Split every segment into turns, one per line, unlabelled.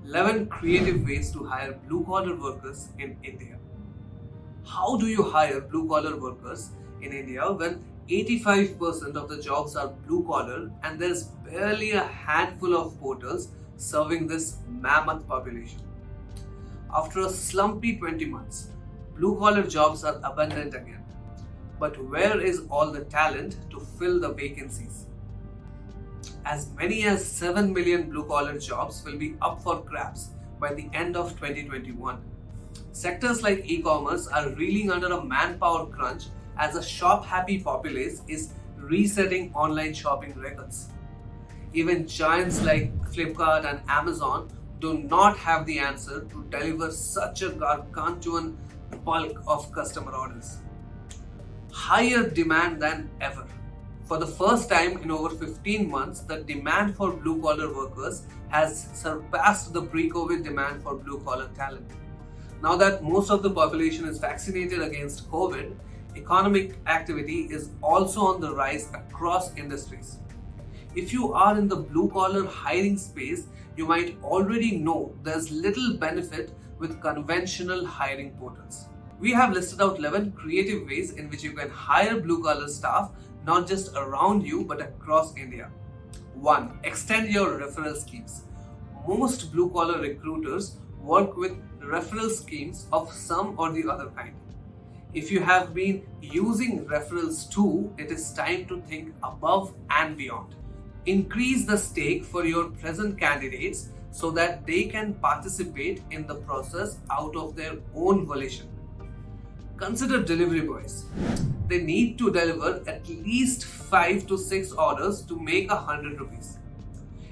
11 creative ways to hire blue collar workers in India. How do you hire blue collar workers in India when 85% of the jobs are blue collar and there's barely a handful of portals serving this mammoth population? After a slumpy 20 months, blue collar jobs are abundant again. But where is all the talent to fill the vacancies? As many as 7 million blue collar jobs will be up for grabs by the end of 2021. Sectors like e-commerce are reeling under a manpower crunch as a shop-happy populace is resetting online shopping records. Even giants like Flipkart and Amazon do not have the answer to deliver such a gargantuan bulk of customer orders. Higher demand than ever. For the first time in over 15 months, the demand for blue-collar workers has surpassed the pre-COVID demand for blue-collar talent. Now that most of the population is vaccinated against COVID, economic activity is also on the rise across industries. If you are in the blue-collar hiring space, you might already know there's little benefit with conventional hiring portals. We have listed out 11 creative ways in which you can hire blue-collar staff not just around you but across India. 1. Extend your referral schemes. Most blue-collar recruiters work with referral schemes of some or the other kind. If you have been using referrals too, it is time to think above and beyond. Increase the stake for your present candidates so that they can participate in the process out of their own volition. Consider delivery boys. They need to deliver at least 5 to 6 orders to make 100 rupees.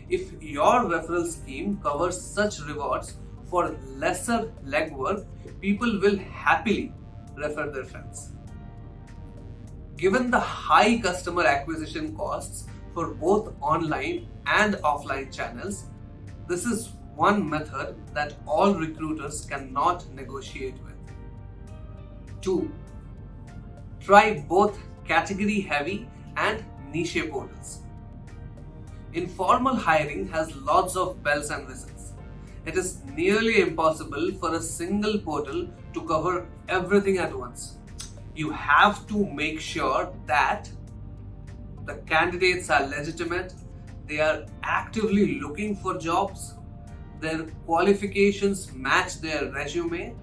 If your referral scheme covers such rewards for lesser legwork, people will happily refer their friends. Given the high customer acquisition costs for both online and offline channels, this is one method that all recruiters cannot negotiate with. 2. Try both category heavy and niche portals. Informal hiring has lots of bells and whistles. It is nearly impossible for a single portal to cover everything at once. You have to make sure that the candidates are legitimate, they are actively looking for jobs, their qualifications match their resume,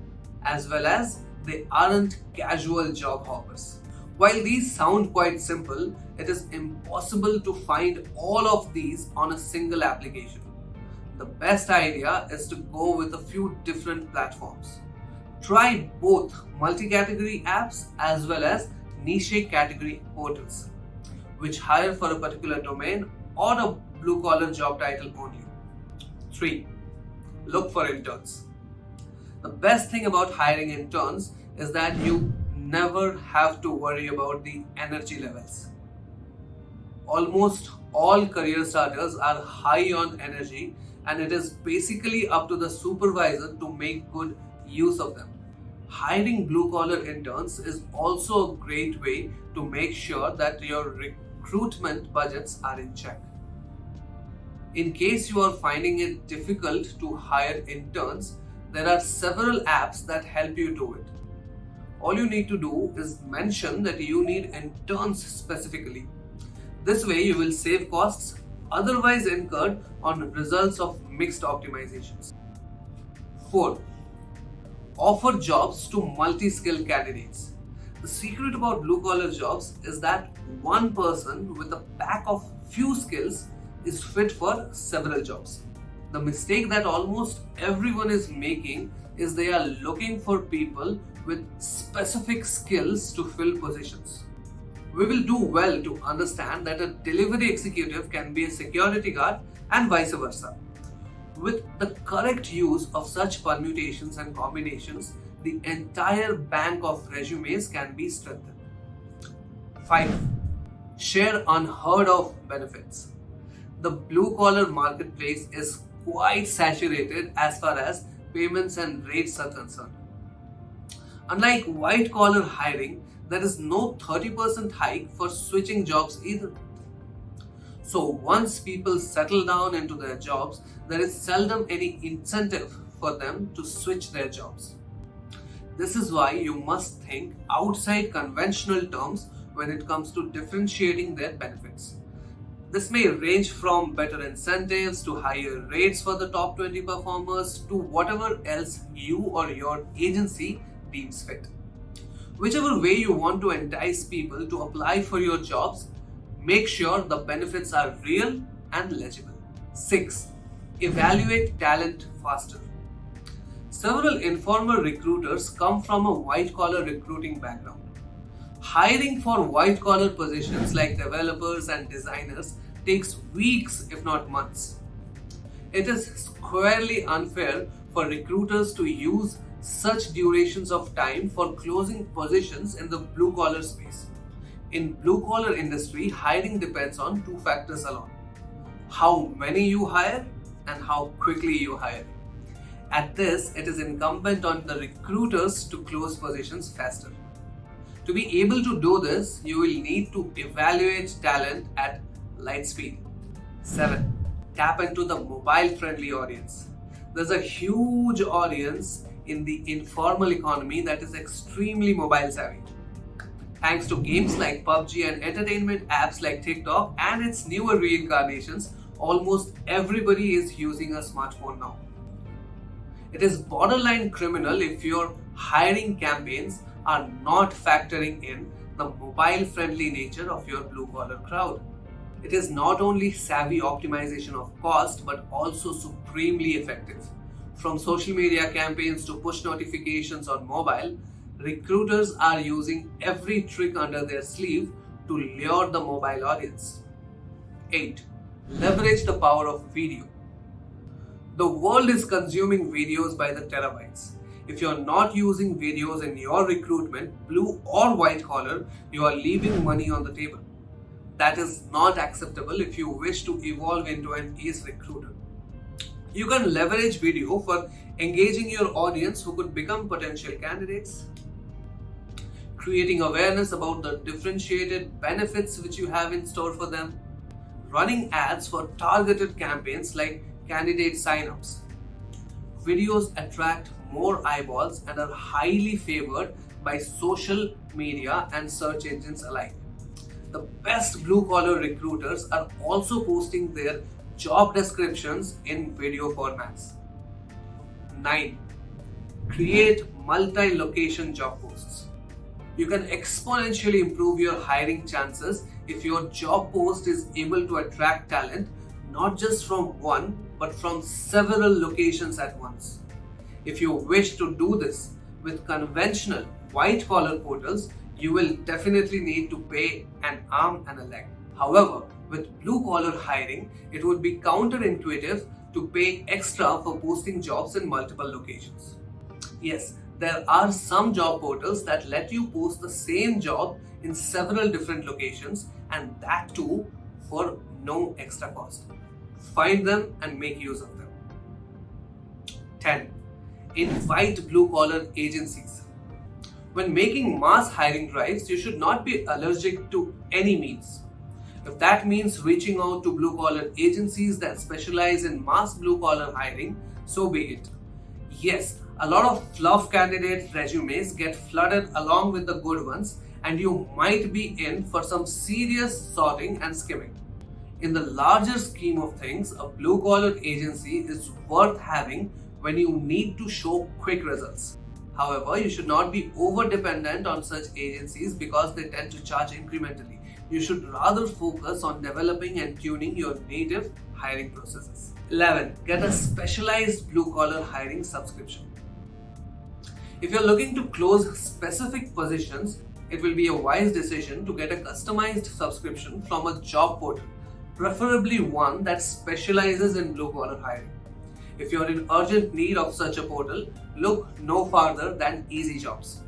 as well as they aren't casual job hoppers. While these sound quite simple, it is impossible to find all of these on a single application. The best idea is to go with a few different platforms. Try both multi-category apps as well as niche category portals, which hire for a particular domain or a blue-collar job title only. 3. Look for interns. The best thing about hiring interns is that you never have to worry about the energy levels. Almost all career starters are high on energy, and it is basically up to the supervisor to make good use of them. Hiring blue-collar interns is also a great way to make sure that your recruitment budgets are in check. In case you are finding it difficult to hire interns, there are several apps that help you do it. All you need to do is mention that you need interns specifically. This way you will save costs otherwise incurred on results of mixed optimizations. 4. Offer jobs to multi-skilled candidates. The secret about blue-collar jobs is that one person with a pack of few skills is fit for several jobs. The mistake that almost everyone is making is they are looking for people with specific skills to fill positions. We will do well to understand that a delivery executive can be a security guard and vice versa. With the correct use of such permutations and combinations, the entire bank of resumes can be strengthened. 5. Share unheard of benefits. The blue-collar marketplace is quite saturated as far as payments and rates are concerned. Unlike white-collar hiring, there is no 30% hike for switching jobs either. So once people settle down into their jobs, there is seldom any incentive for them to switch their jobs. This is why you must think outside conventional terms when it comes to differentiating their benefits. This may range from better incentives to higher rates for the top 20 performers to whatever else you or your agency deems fit. Whichever way you want to entice people to apply for your jobs, make sure the benefits are real and legible. 6. Evaluate talent faster. Several informal recruiters come from a white-collar recruiting background. Hiring for white-collar positions like developers and designers takes weeks if not months. It is squarely unfair for recruiters to use such durations of time for closing positions in the blue-collar space. In blue-collar industry, hiring depends on two factors alone: how many you hire and how quickly you hire. At this, it is incumbent on the recruiters to close positions faster. To be able to do this, you will need to evaluate talent at light speed. 7. Tap into the mobile-friendly audience. There's a huge audience in the informal economy that is extremely mobile savvy. Thanks to games like PUBG and entertainment apps like TikTok and its newer reincarnations, almost everybody is using a smartphone now. It is borderline criminal if your hiring campaigns are not factoring in the mobile-friendly nature of your blue-collar crowd. It is not only savvy optimization of cost but also supremely effective. From social media campaigns to push notifications on mobile, recruiters are using every trick under their sleeve to lure the mobile audience. 8. Leverage the power of video. The world is consuming videos by the terabytes. If you're not using videos in your recruitment, blue or white collar, you are leaving money on the table. That is not acceptable if you wish to evolve into an ace recruiter. You can leverage video for engaging your audience who could become potential candidates, creating awareness about the differentiated benefits which you have in store for them, running ads for targeted campaigns like candidate signups. Videos attract more eyeballs and are highly favored by social media and search engines alike. The best blue-collar recruiters are also posting their job descriptions in video formats. 9. Create multi-location job posts. You can exponentially improve your hiring chances if your job post is able to attract talent not just from one but from several locations at once. If you wish to do this with conventional white-collar portals, you will definitely need to pay an arm and a leg. However, with blue-collar hiring, it would be counterintuitive to pay extra for posting jobs in multiple locations. Yes, there are some job portals that let you post the same job in several different locations, and that too for no extra cost. Find them and make use of them. 10. Invite blue-collar agencies. When making mass hiring drives, you should not be allergic to any means. If that means reaching out to blue-collar agencies that specialize in mass blue-collar hiring, so be it. Yes, a lot of fluff candidate resumes get flooded along with the good ones, and you might be in for some serious sorting and skimming. In the larger scheme of things, a blue-collar agency is worth having when you need to show quick results. However, you should not be over-dependent on such agencies because they tend to charge incrementally. You should rather focus on developing and tuning your native hiring processes. 11. Get a specialized blue-collar hiring subscription. If you're looking to close specific positions, it will be a wise decision to get a customized subscription from a job portal, preferably one that specializes in blue-collar hiring. If you're in urgent need of such a portal, look no farther than Easy Jobs.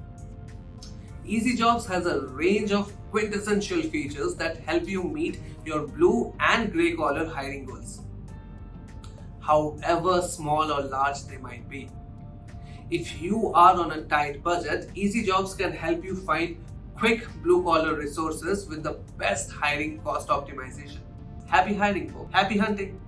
Easy Jobs has a range of quintessential features that help you meet your blue and grey collar hiring goals, however small or large they might be. If you are on a tight budget, Easy Jobs can help you find quick blue collar resources with the best hiring cost optimization. Happy hiring, folks. Happy hunting.